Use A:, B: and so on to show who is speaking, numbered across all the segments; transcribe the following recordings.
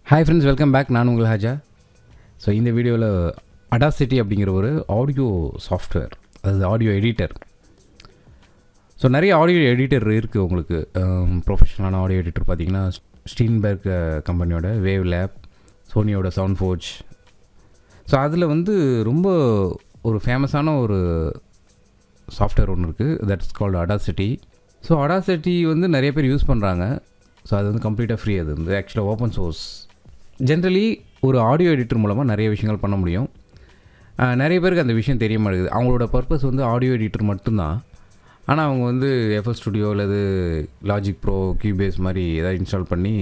A: Hi friends, welcome back. நான் உங்கள் Haja. So இந்த வீடியோவில் அடாசிட்டி அப்படிங்கிற ஒரு ஆடியோ சாஃப்ட்வேர், அதாவது ஆடியோ எடிட்டர். ஸோ நிறைய ஆடியோ எடிட்டர் இருக்குது உங்களுக்கு. ப்ரொஃபஷனலான ஆடியோ எடிட்டர் பார்த்திங்கன்னா ஸ்டீன்பர்க் கம்பெனியோட வேவ் லேப், சோனியோட சவுண்ட் ஃபோர்ஜ். ஸோ அதில் வந்து ரொம்ப ஒரு ஃபேமஸான ஒரு சாஃப்ட்வேர் ஒன்று இருக்குது, that's called Audacity. So Audacity வந்து நிறைய பேர் யூஸ் பண்ணுறாங்க. ஸோ அது வந்து கம்ப்ளீட்டாக ஃப்ரீ. அது வந்து ஆக்சுவலாக ஓப்பன் சோர்ஸ். ஜென்ரலி ஒரு ஆடியோ எடிட்டர் மூலமாக நிறைய விஷயங்கள் பண்ண முடியும். நிறைய பேருக்கு அந்த விஷயம் தெரிய மாட்டேங்குது. அவங்களோட பர்பஸ் வந்து ஆடியோ எடிட்டர் மட்டும்தான். ஆனால் அவங்க வந்து எஃப்எல் ஸ்டுடியோ அல்லது லாஜிக் ப்ரோ, கியூபேஸ் மாதிரி ஏதாவது இன்ஸ்டால் பண்ணி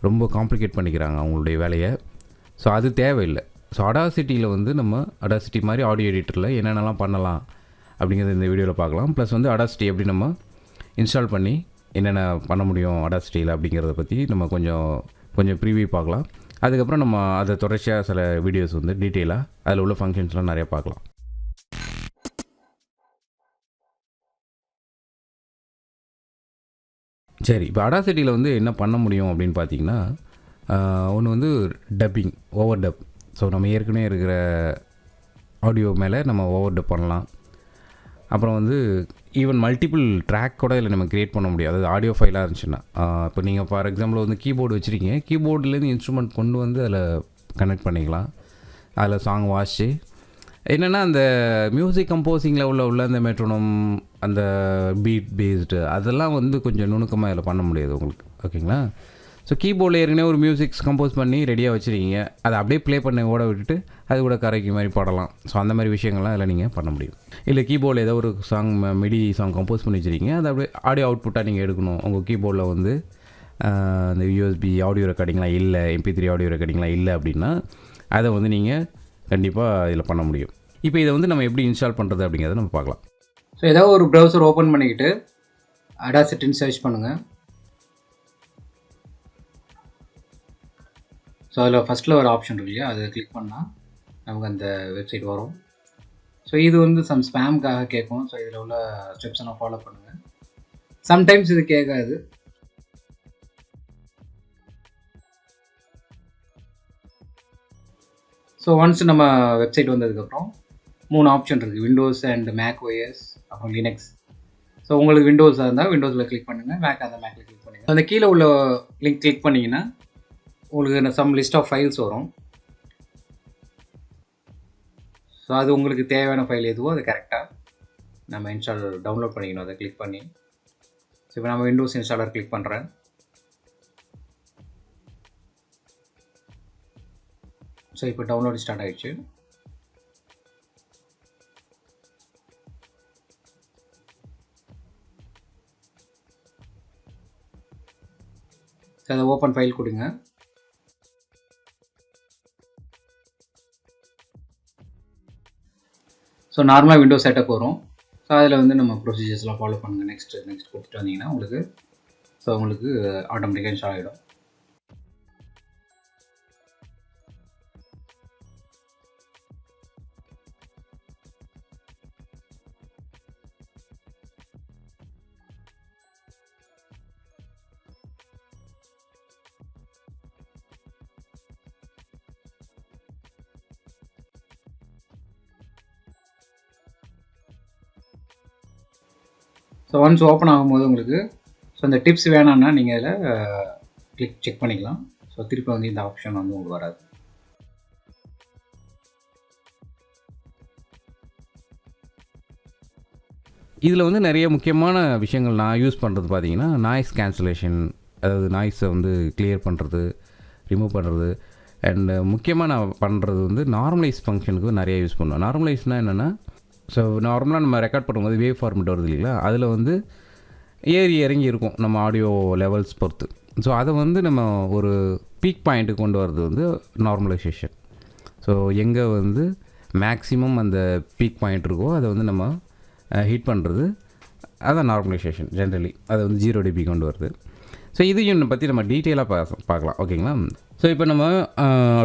A: ரொம்ப காம்ப்ளிகேட் பண்ணிக்கிறாங்க அவங்களுடைய வேலையை. ஸோ அது தேவையில்லை. ஸோ அடாசிட்டியில் வந்து நம்ம அடாசிட்டி மாதிரி ஆடியோ எடிட்டரில் என்னென்னலாம் பண்ணலாம் அப்படிங்கிறது இந்த வீடியோவில் பார்க்கலாம். ப்ளஸ் வந்து அடாசிட்டி எப்படி நம்ம இன்ஸ்டால் பண்ணி என்னென்ன பண்ண முடியும் அடாசிட்டியில் அப்படிங்கிறத பற்றி நம்ம கொஞ்சம் ப்ரீவியூ பார்க்கலாம். அதுக்கப்புறம் நம்ம அதை தொடர்ச்சியாக சில வீடியோஸ் வந்து டீட்டெயிலாக அதில் உள்ள ஃபங்க்ஷன்ஸ்லாம் நிறையா பார்க்கலாம். சரி, இப்போ அடாசிட்டியில் வந்து என்ன பண்ண முடியும் அப்படின்னு பார்த்தீங்கன்னா, ஒன்று வந்து டப்பிங், ஓவர் டப். ஸோ நம்ம ஏற்கனவே இருக்கிற ஆடியோ மேலே நம்ம ஓவர் டப் பண்ணலாம். அப்புறம் வந்து ஈவன் மல்டிபிள் ட்ராக் கூட இதில் நம்ம க்ரியேட் பண்ண முடியும். அதாவது ஆடியோ ஃபைலாக இருந்துச்சுன்னா, இப்போ நீங்கள் ஃபார் எக்ஸாம்பிள் வந்து கீபோர்டு வச்சுருக்கீங்க, கீபோர்ட்லேருந்து இன்ஸ்ட்ருமெண்ட் கொண்டு வந்து அதில் கனெக்ட் பண்ணிக்கலாம். அதில் சாங் வாசிச்சு என்னென்னா அந்த மியூசிக் கம்போசிங்கில் உள்ள அந்த மெட்ரோனம், அந்த பீட் பேஸ்டு அதெல்லாம் வந்து கொஞ்சம் நுணுக்கமாக இதில் பண்ண முடியாது உங்களுக்கு. ஓகேங்களா? ஸோ கீபோர்டில் ஏற்கனவே ஒரு மியூசிக்ஸ் கம்போஸ் பண்ணி ரெடியாக வச்சுருக்கீங்க, அதை அப்படியே ப்ளே பண்ண ஓட விட்டுட்டு அது கூட கரைக்கு மாதிரி பாடலாம். ஸோ அந்த மாதிரி விஷயங்கள்லாம் அதில் நீங்கள் பண்ண முடியும். இல்லை கீபோர்டில் ஏதோ ஒரு சாங் மிடி சாங் கம்போஸ் பண்ணி வச்சுருக்கீங்க, அதை அப்படியே ஆடியோ அவுட்புட்டாக நீங்கள் எடுக்கணும். உங்கள் கீபோர்டில் வந்து இந்த யூஎஸ்பி ஆடியோ ரெக்கார்டிங்லாம் இல்லை, MP3 ஆடியோ ரெக்கார்டிங்லாம் இல்லை அப்படின்னா அதை வந்து நீங்கள் கண்டிப்பாக இதில் பண்ண முடியும். இப்போ இதை வந்து நம்ம எப்படி இன்ஸ்டால் பண்ணுறது அப்படிங்கிறத நம்ம பார்க்கலாம்.
B: ஸோ ஏதாவது ஒரு ப்ரௌசர் ஓப்பன் பண்ணிக்கிட்டு அடாசிட்டின்னு சர்ச் பண்ணுங்கள். ஸோ அதில் ஃபஸ்ட்டில் ஒரு ஆப்ஷன் இருக்கு இல்லையா, அதை கிளிக் பண்ணால் நமக்கு அந்த வெப்சைட் வரும். ஸோ இது வந்து சம் ஸ்பேம்காக கேட்கும். ஸோ இதில் உள்ள ஸ்டெப்ஸ் எல்லாம் ஃபாலோ பண்ணுங்கள். சம்டைம்ஸ் இது கேட்காது. ஸோ ஒன்ஸ் நம்ம வெப்சைட் வந்ததுக்கப்புறம் 3 ஆப்ஷன் இருக்குது, விண்டோஸ் அண்ட் மேக் OS, அப்புறம் லினக்ஸ். ஸோ உங்களுக்கு விண்டோஸாக இருந்தால் விண்டோஸில் கிளிக் பண்ணுங்கள், மேக்காக இருந்தால் மேக்கில் கிளிக் பண்ணுங்கள். அந்த கீழே உள்ள லிங்க் கிளிக் பண்ணிங்கன்னா உங்களுக்கு சம் லிஸ்ட் ஆஃப் ஃபைல்ஸ் வரும். ஸோ அது உங்களுக்கு தேவையான ஃபைல் எதுவோ அது கரெக்டாக நம்ம டவுன்லோட் பண்ணிக்கணும். அதை கிளிக் பண்ணி ஸோ இப்போ நம்ம விண்டோஸ் இன்ஸ்டாலர் கிளிக் பண்ணுறேன். ஸோ இப்போ டவுன்லோட் ஸ்டார்ட் ஆகிடுச்சு. ஸோ அதை ஓப்பன் ஃபைல் கொடுங்க. ஸோ நார்மலாக விண்டோஸ் செட்டப் வரும். ஸோ அதில் வந்து நம்ம ப்ரொசீஜர்ஸ்லாம் ஃபாலோ பண்ணுங்கள். நெக்ஸ்ட் கொடுத்துட்டு வந்தீங்கன்னா உங்களுக்கு ஆட்டோமேட்டிக்காக இன்ஸ்டால் ஆகிடும். ஸோ ஒன்ஸ் ஓப்பன் ஆகும்போது உங்களுக்கு இந்த டிப்ஸ் வேணான்னா நீங்கள் இதில் செக் பண்ணிக்கலாம். ஸோ திருப்பி வந்து இந்த ஆப்ஷன் வந்து உங்களுக்கு வராது.
A: இதில் வந்து நிறைய முக்கியமான விஷயங்கள் நான் யூஸ் பண்ணுறது பார்த்தீங்கன்னா, நாய்ஸ் கேன்சலேஷன், அதாவது நாய்ஸை வந்து கிளியர் பண்ணுறது, ரிமூவ் பண்ணுறது. அண்டு முக்கியமாக நான் பண்ணுறது வந்து நார்மலைஸ் ஃபங்க்ஷனுக்கு நிறைய யூஸ் பண்ணுவேன். நார்மலைஸ்னால் என்னென்னா, ஸோ நார்மலாக நம்ம ரெக்கார்ட் பண்ணும்போது வேவ் ஃபார்மெட் வருது இல்லைங்களா, அதில் வந்து ஏறி இறங்கி இருக்கும் நம்ம ஆடியோ லெவல்ஸ் பொறுத்து. ஸோ அதை வந்து நம்ம ஒரு பீக் பாயிண்ட்டுக்கு கொண்டு வரது வந்து நார்மலைசேஷன். ஸோ எங்கே வந்து மேக்ஸிமம் அந்த பீக் பாயிண்ட் இருக்கோ அதை வந்து நம்ம ஹிட் பண்ணுறது, அதான் நார்மலைசேஷன். ஜென்ரலி அதை வந்து 0 dB கொண்டு வருது. ஸோ இதையும் பற்றி நம்ம டீட்டெயிலாக பார்க்கலாம். ஓகேங்களா? ஸோ இப்போ நம்ம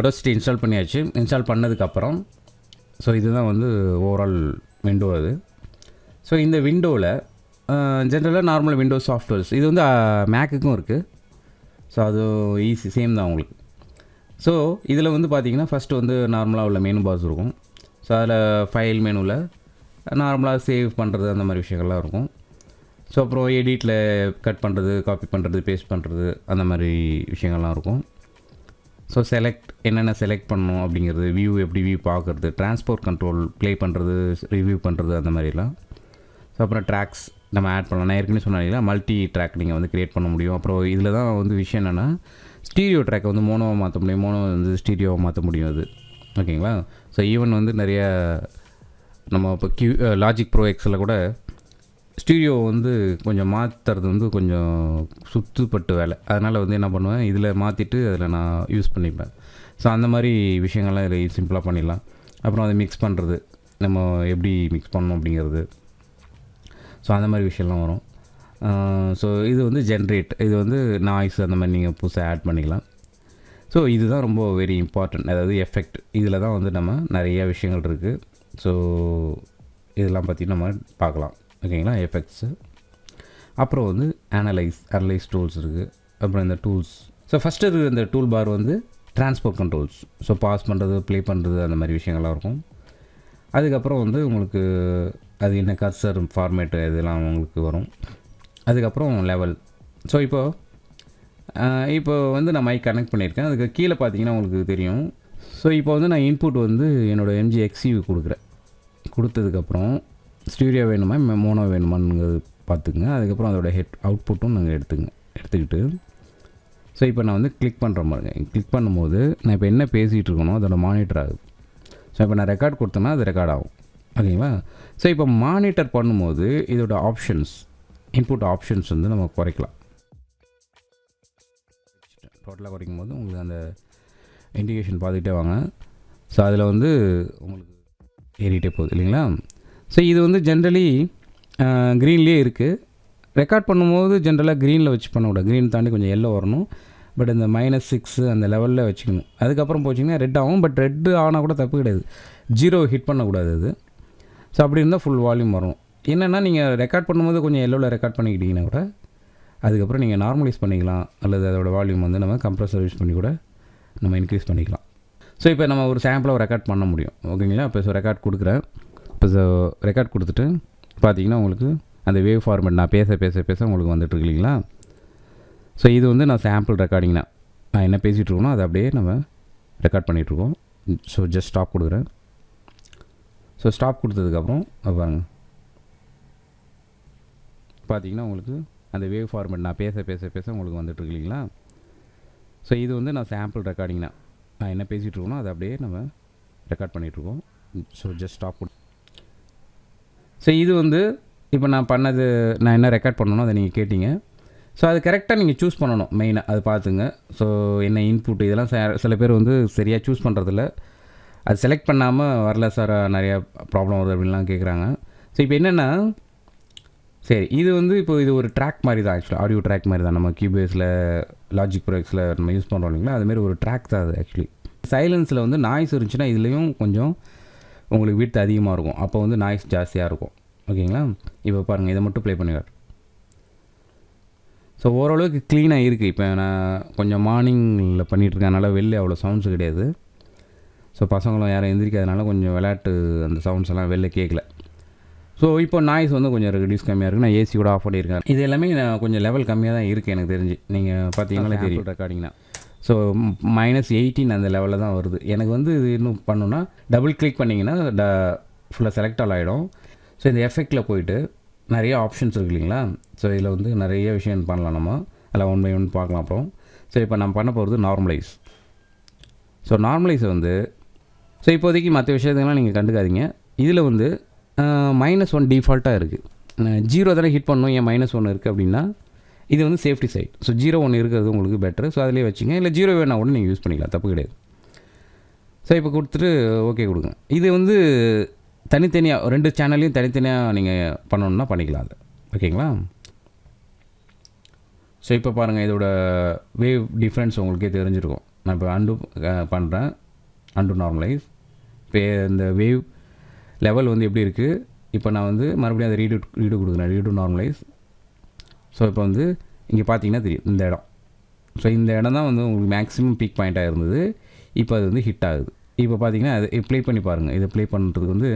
A: Audacity இன்ஸ்டால் பண்ணியாச்சு. இன்ஸ்டால் பண்ணதுக்கப்புறம் ஸோ இதுதான் வந்து ஓவரால் விண்டோ அது. ஸோ இந்த விண்டோவில் ஜென்ரலாக நார்மல் விண்டோஸ் சாஃப்ட்வேர்ஸ் இது வந்து மேக்குக்கும் இருக்குது. ஸோ அது ஈஸி, சேம் தான் உங்களுக்கு. ஸோ இதில் வந்து பார்த்தீங்கன்னா ஃபஸ்ட்டு வந்து நார்மலாக உள்ள மெனு பாக்ஸ் இருக்கும். ஸோ அதில் ஃபைல் மெனுவில் நார்மலாக சேவ் பண்ணுறது அந்த மாதிரி விஷயங்கள்லாம் இருக்கும். ஸோ அப்புறம் எடிட்டில் கட் பண்ணுறது, காப்பி பண்ணுறது, பேஸ்ட் பண்ணுறது அந்த மாதிரி விஷயங்கள்லாம் இருக்கும். ஸோ என்னென்ன செலக்ட் பண்ணணும் அப்படிங்கிறது, எப்படி வியூ பார்க்குறது, டிரான்ஸ்போர்ட் கண்ட்ரோல், ப்ளே பண்ணுறது, ரிவ்யூ பண்ணுறது அந்த மாதிரிலாம். ஸோ அப்புறம் ட்ராக்ஸ் நம்ம ஆட் பண்ணலாம். நான் ஏற்கனவே சொன்னாங்களா மல்டி ட்ராக் நீங்கள் வந்து க்ரியேட் பண்ண முடியும். அப்புறம் இதில் தான் வந்து விஷயம் என்னென்னா ஸ்டீரியோ ட்ராக்கை வந்து மோனோவை மாற்ற முடியும், மோனோ வந்து ஸ்டீரியோவை மாற்ற முடியும் அது. ஓகேங்களா? ஸோ ஈவன் வந்து நிறைய நம்ம இப்போ லாஜிக் ப்ரோ எக்ஸில் கூட ஸ்டீரியோ வந்து கொஞ்சம் மாற்றுறது வந்து கொஞ்சம் சுத்துப்பட்டு வேலை. அதனால் வந்து என்ன பண்ணுவேன், இதில் மாற்றிட்டு அதில் நான் யூஸ் பண்ணிப்பேன். ஸோ அந்த மாதிரி விஷயங்கள்லாம் இதில் சிம்பிளாக பண்ணிடலாம். அப்புறம் அதை மிக்ஸ் பண்ணுறது, நம்ம எப்படி மிக்ஸ் பண்ணணும் அப்படிங்கிறது. ஸோ அந்த மாதிரி விஷயம்லாம் வரும். ஸோ இது வந்து இது வந்து நாய்ஸ் அந்த மாதிரி நீங்கள் புதுசாக ஆட் பண்ணிக்கலாம். ஸோ இதுதான் ரொம்ப வெரி இம்பார்ட்டன்ட். அதாவது எஃபெக்ட், இதில் தான் வந்து நம்ம நிறைய விஷயங்கள் இருக்குது. ஸோ இதெல்லாம் பற்றி நம்ம பார்க்கலாம். ஓகேங்களா? எஃபெக்ட்ஸு, அப்புறம் வந்து அனலைஸ் டூல்ஸ் இருக்குது. அப்புறம் இந்த டூல்ஸ். ஸோ ஃபஸ்ட்டு இருக்கிற இந்த டூல் பார் வந்து டிரான்ஸ்போர்ட் கண்ட்ரோல்ஸ். ஸோ பாஸ் பண்ணுறது, ப்ளே பண்ணுறது அந்த மாதிரி விஷயங்கள்லாம் இருக்கும். அதுக்கப்புறம் வந்து உங்களுக்கு அது என்ன கர்சர் ஃபார்மேட்டு இதெல்லாம் உங்களுக்கு வரும். அதுக்கப்புறம் லெவல். ஸோ இப்போ வந்து நான் மைக் கனெக்ட் பண்ணியிருக்கேன். அதுக்கு கீழே பார்த்தீங்கன்னா உங்களுக்கு தெரியும். ஸோ இப்போ வந்து நான் இன்புட் வந்து என்னோடய MG XU கொடுக்குறேன். கொடுத்ததுக்கப்புறம் ஸ்டீரியோ வேணுமா மோனோ வேணுமான்னு பார்த்துக்குங்க. அதுக்கப்புறம் அதோடய அவுட்புட்டும் நாங்கள் எடுத்துக்கிட்டு ஸோ இப்போ நான் வந்து கிளிக் பண்ணுற மாதிரி கிளிக் பண்ணும்போது நான் இப்போ என்ன பேசிகிட்டு இருக்கணும் அதோட மானிட்டர் ஆகுது. ஸோ இப்போ நான் ரெக்கார்ட் கொடுத்தேன்னா அது ரெக்கார்ட் ஆகும். ஓகேங்களா? ஸோ இப்போ மானிட்டர் பண்ணும்போது இதோட இன்புட் ஆப்ஷன்ஸ் வந்து நம்ம குறைக்கலாம். டோட்டலாக குறைக்கும் போது உங்களுக்கு அந்த இண்டிகேஷன் பார்த்துக்கிட்டே வாங்க. ஸோ அதில் வந்து உங்களுக்கு ஏறிட்டே போகுது இல்லைங்களா? ஸோ இது வந்து ஜென்ரலி க்ரீன்லேயே இருக்குது. ரெக்கார்ட் பண்ணும்போது ஜென்ரலாக க்ரீனில் வச்சு பண்ணக்கூடாது. க்ரீன் தாண்டி கொஞ்சம் எல்லோ வரணும். பட் இந்த -6 அந்த லெவலில் வச்சுக்கணும். அதுக்கப்புறம் போச்சிங்கன்னா ரெட் ஆகும். பட் ரெட்டு ஆனால் கூட தப்பு கிடையாது. 0 ஹிட் பண்ணக்கூடாது அது. ஸோ அப்படி இருந்தால் ஃபுல் வால்யூம் வரும். என்னென்னா நீங்கள் ரெக்கார்ட் பண்ணும்போது கொஞ்சம் எல்லோவில் ரெக்கார்ட் பண்ணிக்கிட்டிங்கன்னா கூட அதுக்கப்புறம் நீங்கள் நார்மலைஸ் பண்ணிக்கலாம். அல்லது அதோட வால்யூம் வந்து நம்ம கம்ப்ரஸர் யூஸ் பண்ணி கூட நம்ம இன்க்ரீஸ் பண்ணிக்கலாம். ஸோ இப்போ நம்ம ஒரு சாம்பிளாக ரெக்கார்ட் பண்ண முடியும். ஓகேங்களா? இப்போ ரெக்கார்ட் கொடுக்குறேன். இப்போ ரெக்கார்ட் கொடுத்துட்டு பார்த்தீங்கன்னா உங்களுக்கு அந்த வேவ் ஃபார்மேட் நான் பேச உங்களுக்கு வந்துட்டுருக்கு இல்லைங்களா? ஸோ இது வந்து நான் சாம்பிள் ரெக்கார்டிங்னா நான் என்ன பேசிகிட்டு இருக்கோனோ அதை அப்படியே நம்ம ரெக்கார்ட் பண்ணிகிட்ருக்கோம். ஸோ ஜஸ்ட் ஸ்டாப் கொடுக்குறேன். ஸோ ஸ்டாப் கொடுத்ததுக்கப்புறம் பாருங்கள், பார்த்தீங்கன்னா உங்களுக்கு அந்த வேவ் ஃபார்மேட் நான் பேச உங்களுக்கு வந்துட்டுருக்கு இல்லைங்களா? ஸோ இது வந்து நான் சாம்பிள் ரெக்கார்டிங்னா நான் என்ன பேசிகிட்டு இருக்கோனோ அதை அப்படியே நம்ம ரெக்கார்ட் பண்ணிகிட்ருக்கோம். ஸோ ஜஸ்ட் ஸ்டாப் ஸோ இது வந்து இப்போ நான் என்ன ரெக்கார்ட் பண்ணணும் அதை நீங்கள் கேட்டிங்க. ஸோ அது கரெக்டாக நீங்கள் சூஸ் பண்ணணும். மெயினாக அது பார்த்துங்க. ஸோ என்ன இன்புட் இதெல்லாம் சில பேர் வந்து சரியாக சூஸ் பண்ணுறதில்ல. அது செலக்ட் பண்ணாமல் வரல சார், நிறையா ப்ராப்ளம் வருது அப்படின்லாம் கேட்குறாங்க. ஸோ இப்போ என்னென்னா சரி இது வந்து இப்போ இது ஒரு ட்ராக் மாதிரி தான். ஆக்சுவலாக ஆடியோ ட்ராக் மாதிரி தான். நம்ம கியூபேஸில் லாஜிக் ப்ரோஎக்ஸில் நம்ம யூஸ் பண்ணுறோம் இல்லைங்களா? அதுமாரி ஒரு ட்ராக் தான் அது. ஆக்சுவலி சைலன்ஸில் வந்து நாய்ஸ் இருந்துச்சுன்னா இதுலேயும் கொஞ்சம் உங்களுக்கு விட்த் அதிகமாக இருக்கும். அப்போ வந்து நாய்ஸ் ஜாஸ்தியாக இருக்கும். ஓகேங்களா? இப்போ பாருங்கள், இதை மட்டும் ப்ளே பண்ணிடுவார். ஸோ ஓரளவுக்கு க்ளீனாக இருக்குது. இப்போ நான் கொஞ்சம் மார்னிங்கில் பண்ணிகிட்ருக்கனால வெளில அவ்வளோ சவுண்ட்ஸ் கிடையாது. ஸோ பசங்களும் யாரும் எந்திரிக்காதனால கொஞ்சம் விளையாட்டு அந்த சவுண்ட்ஸ் எல்லாம் வெளில கேட்கல. ஸோ இப்போ நாய்ஸ் வந்து கொஞ்சம் ரெடியூஸ் கம்மியாக இருக்குது. நான் ஏசி கூட ஆஃப் பண்ணியிருக்கேன். இது எல்லாமே நான் கொஞ்சம் லெவல் கம்மியாக தான் இருக்குது எனக்கு தெரிஞ்சு. நீங்கள் பார்த்தீங்கன்னா தெரியும் ரெக்கார்டிங்னா. ஸோ -18 அந்த லெவலில் தான் வருது. எனக்கு வந்து இது இன்னும் பண்ணணுன்னா டபுள் கிளிக் பண்ணிங்கன்னா ஃபுல்லாக செலக்ட் ஆல் ஆகிடும். ஸோ இந்த எஃபெக்டில் போயிட்டு நிறைய ஆப்ஷன்ஸ் இருக்குது இல்லைங்களா? ஸோ இதில் வந்து நிறைய விஷயம் பண்ணலாம். நம்ம அதில் 1 by 1 பார்க்கலாம். அப்புறம் சரி இப்போ நம்ம பண்ண போகிறது நார்மலைஸ். ஸோ நார்மலைஸை வந்து இப்போதைக்கு மற்ற விஷயத்துக்கெல்லாம் நீங்கள் கண்டுக்காதீங்க. இதில் வந்து -1 டிஃபால்ட்டாக இருக்குது. 0 தானே ஹிட் பண்ணணும். ஏன் -1 இருக்குது அப்படின்னா இது வந்து சேஃப்டி சைட். ஸோ 0 1 இருக்கிறது உங்களுக்கு பெட்ரு. ஸோ அதிலே வச்சுங்க. இல்லை 0 வேணால் கூட நீங்கள் யூஸ் பண்ணிக்கலாம், தப்பு கிடையாது. ஸோ இப்போ கொடுத்துட்டு ஓகே கொடுங்க. இது வந்து தனித்தனியாக 2 சேனல்லையும் தனித்தனியாக நீங்கள் பண்ணணுன்னா பண்ணிக்கலாம் அது. ஓகேங்களா? ஸோ இப்போ பாருங்கள், இதோட வேவ் டிஃப்ரென்ஸ் உங்களுக்கே தெரிஞ்சிருக்கும். நான் இப்போ அண்டு பண்ணுறேன், அண்டு நார்மலைஸ். இப்போ இந்த வேவ் லெவல் வந்து எப்படி இருக்குது, இப்போ நான் வந்து மறுபடியும் அதை ரீடு கொடுக்குறேன், ரீடு நார்மலைஸ். ஸோ இப்போ வந்து இங்கே பார்த்தீங்கன்னா தெரியும் இந்த இடம். ஸோ இந்த இடம் தான் வந்து உங்களுக்கு மேக்ஸிமம் பீக் பாயிண்ட்டாக இருந்தது. இப்போ அது வந்து ஹிட் ஆகுது. இப்போ பார்த்தீங்கன்னா அது ப்ளே பண்ணி பாருங்கள். இதை ப்ளே பண்ணுறதுக்கு வந்து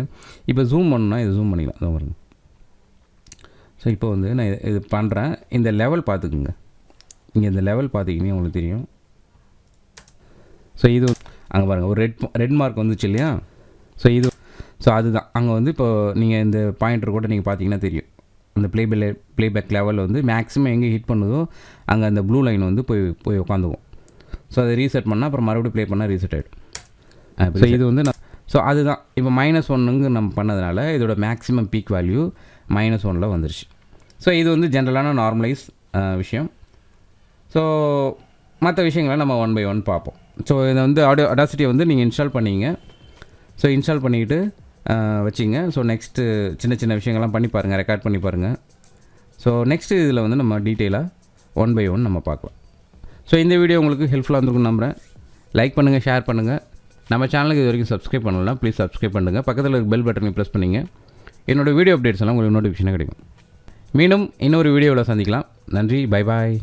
A: இப்போ ஜூம் பண்ணணும்னா இது ஜூம் பண்ணிக்கலாம். இதை பாருங்க. ஸோ இப்போ வந்து நான் இது பண்ணுறேன். இந்த லெவல் பார்த்துக்குங்க. இங்கே இந்த லெவல் பார்த்திங்கன்னா உங்களுக்கு தெரியும். ஸோ இது அங்கே பாருங்கள் ஒரு ரெட் மார்க் வந்துச்சு இல்லையா? ஸோ அதுதான் அங்கே வந்து இப்போ நீங்கள் இந்த பாயிண்டர் கூட நீங்கள் பார்த்தீங்கன்னா தெரியும். அந்த ப்ளேபேக் லெவல் வந்து மேக்ஸிமம் எங்கே ஹிட் பண்ணுதோ அங்கே அந்த ப்ளூ லைன் வந்து போய் உட்காந்துக்கும். ஸோ அதை ரீசெட் பண்ணால் அப்புறம் மறுபடியும் ப்ளே பண்ணால் ரீசெட் ஆகிடும். ஸோ இது வந்து ஸோ அதுதான் இப்போ -1ங்க நம்ம பண்ணதுனால இதோட மேக்ஸிமம் பீக் வேல்யூ -1 வந்துருச்சு. ஸோ இது வந்து ஜென்ரலான நார்மலைஸ் விஷயம். ஸோ மற்ற விஷயங்களை நம்ம 1 by 1 பார்ப்போம். ஸோ இதை வந்து Audacityயை வந்து நீங்கள் இன்ஸ்டால் பண்ணிங்க. ஸோ இன்ஸ்டால் பண்ணிக்கிட்டு வச்சிங்க. ஸோ நெக்ஸ்ட்டு சின்ன விஷயங்கள்லாம் பண்ணி பாருங்கள், ரெக்கார்ட் பண்ணி பாருங்கள். ஸோ நெக்ஸ்ட்டு இதில் வந்து நம்ம டீட்டெயிலாக 1 by 1 நம்ம பார்க்கலாம். ஸோ இந்த வீடியோ உங்களுக்கு ஹெல்ப்ஃபுல்லாக இருந்திருக்குன்னு நம்புகிறேன். லைக் பண்ணுங்கள், ஷேர் பண்ணுங்கள். நம்ம சேனலுக்கு இது வரைக்கும் சப்ஸ்கிரைப் பண்ணலாம், ப்ளீஸ் சப்ஸ்கிரைப் பண்ணுங்கள். பக்கத்தில் இருக்க பெல் பட்டனை ப்ரெஸ் பண்ணிங்க. என்னோடய வீடியோ அப்டேட்ஸ் எல்லாம் உங்களுக்கு நோட்டிஃபிகேஷனாக கிடைக்கும். மீண்டும் இன்னொரு வீடியோவில் சந்திக்கலாம். நன்றி, பை பாய்.